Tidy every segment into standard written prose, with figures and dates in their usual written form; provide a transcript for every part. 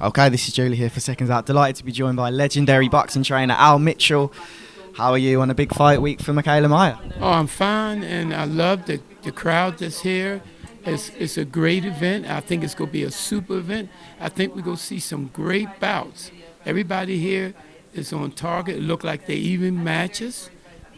Okay, this is Joe Leigh here for Seconds Out. Delighted to be joined by legendary boxing trainer Al Mitchell. How are you on a big fight week for Mikaela Mayer? Oh, I'm fine, and I love the crowd that's here. It's a great event. I think it's going to be a super event. I think we're going to see some great bouts. Everybody here is on target. It look like they even matches.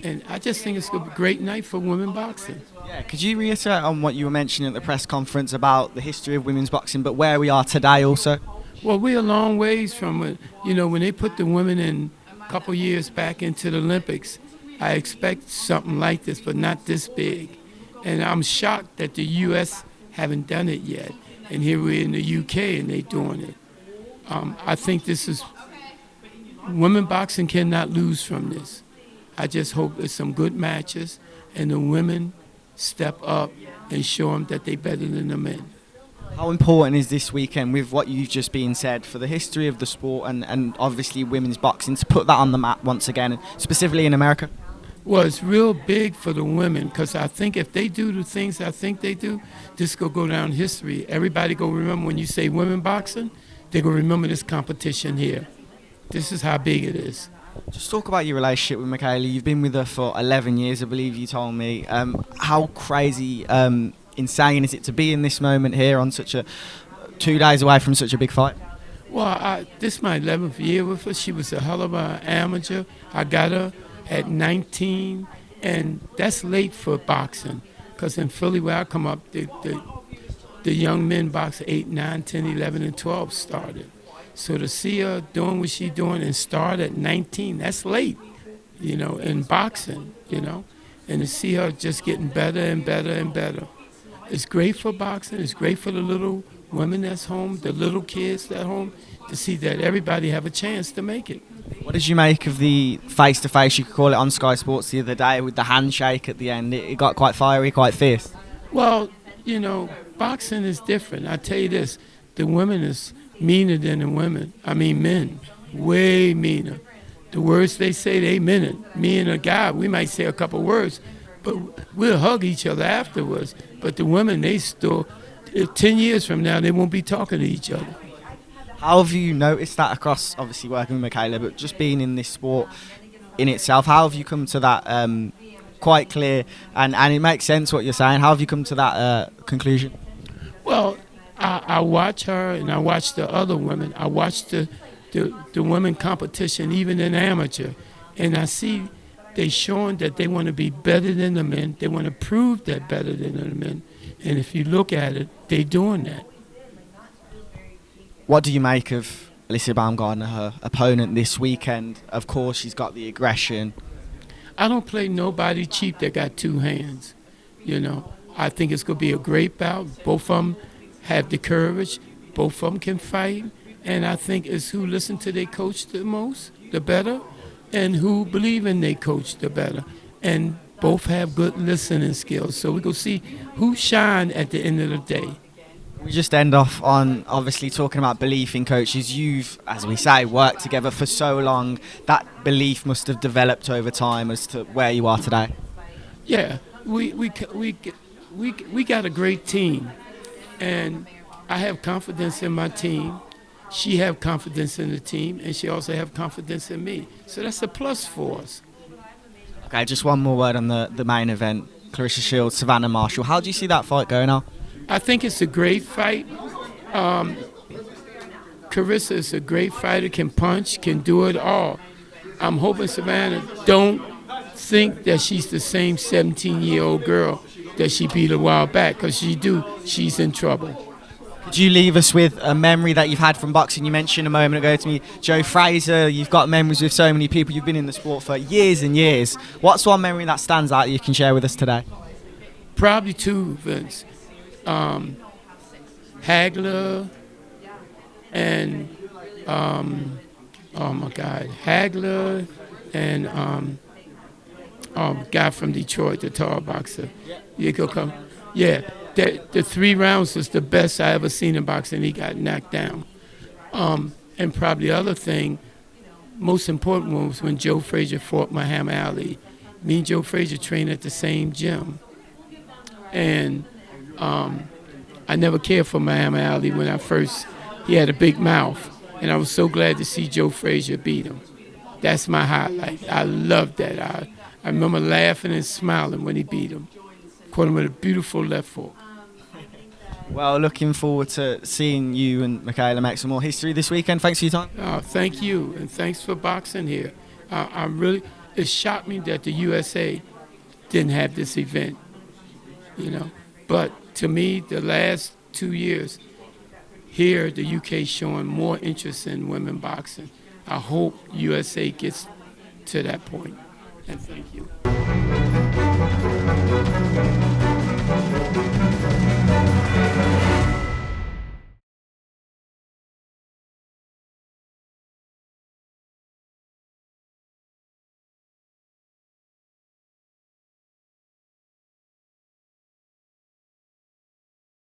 And I just think it's going to be a great night for women boxing. Yeah, could you reiterate on what you were mentioning at the press conference about the history of women's boxing, but where we are today also? Well, we're a long ways from it. You know, when they put the women in a couple years back into the Olympics, I expect something like this, but not this big. And I'm shocked that the U.S. haven't done it yet. And here we're in the U.K. and they're doing it. I think this is, women boxing cannot lose from this. I just hope there's some good matches and the women step up and show them that they're better than the men. How important is this weekend, with what you've just been said, for the history of the sport and obviously women's boxing, to put that on the map once again, specifically in America? Well, it's real big for the women because I think if they do the things I think they do, this will go down history. Everybody go remember when you say women boxing, they're going to remember this competition here. This is how big it is. Just talk about your relationship with Mikaela. You've been with her for 11 years, I believe you told me. How crazy, insane is it to be in this moment here on such a 2 days away from such a big fight? Well, this is my 11th year with her. She was a hell of an amateur. I got her at 19, and that's late for boxing because in Philly where I come up, the young men box 8, 9, 10, 11, and 12 started. So to see her doing what she's doing and start at 19, that's late, you know, in boxing, you know, and to see her just getting better and better and better. It's great for boxing. It's great for the little women that's home, the little kids that's home, to see that everybody have a chance to make it. What did you make of the face-to-face, you could call it, on Sky Sports the other day with the handshake at the end? It got quite fiery, quite fierce. Well, you know, boxing is different. I tell you this, the women is meaner than the women. I mean, men, way meaner. The words they say, they mean it. Me and a guy, we might say a couple words, but we'll hug each other afterwards. But the women, they still, 10 years from now, they won't be talking to each other. How have you noticed that across, obviously working with Mikaela, but just being in this sport in itself? How have you come to that quite clear, and it makes sense what you're saying, how have you come to that conclusion? Well, I watch her and I watch the other women. I watch the women competition, even in amateur, and I see they showing that they want to be better than the men. They want to prove they're better than the men. And if you look at it, they're doing that. What do you make of Alycia Baumgardner, her opponent this weekend? Of course, she's got the aggression. I don't play nobody cheap that got two hands. You know, I think it's going to be a great bout. Both of them have the courage. Both of them can fight. And I think it's who listen to their coach the most, the better, and who believe in their coach the better. And both have good listening skills. So we're going to see who shine at the end of the day. We just end off on obviously talking about belief in coaches. You've, as we say, worked together for so long. That belief must have developed over time as to where you are today. Yeah, we got a great team, and I have confidence in my team. She have confidence in the team, and she also have confidence in me. So that's a plus for us. Okay, just one more word on the main event. Clarissa Shields, Savannah Marshall. How do you see that fight going now? I think it's a great fight. Clarissa is a great fighter, can punch, can do it all. I'm hoping Savannah don't think that she's the same 17-year-old girl that she beat a while back, because she's in trouble. Could you leave us with a memory that you've had from boxing? You mentioned a moment ago to me Joe Fraser. You've got memories with so many people. You've been in the sport for years and years. What's one memory that stands out that you can share with us today? Probably two, Vince. Hagler and Hagler and guy from Detroit, the tall boxer. You could come. Yeah, the 3 rounds was the best I ever seen in boxing. He got knocked down. And probably the other thing, most important one, was when Joe Frazier fought Muhammad Ali. Me and Joe Frazier trained at the same gym. And I never cared for Muhammad Ali when he had a big mouth. And I was so glad to see Joe Frazier beat him. That's my highlight. I love that. I remember laughing and smiling when he beat him. Caught him with a beautiful left hook. Well, looking forward to seeing you and Mikaela make some more history this weekend. Thanks for your time. Thank you, and thanks for boxing here. It shocked me that the USA didn't have this event, you know. But to me, the last 2 years, here the UK is showing more interest in women boxing. I hope USA gets to that point, and thank you.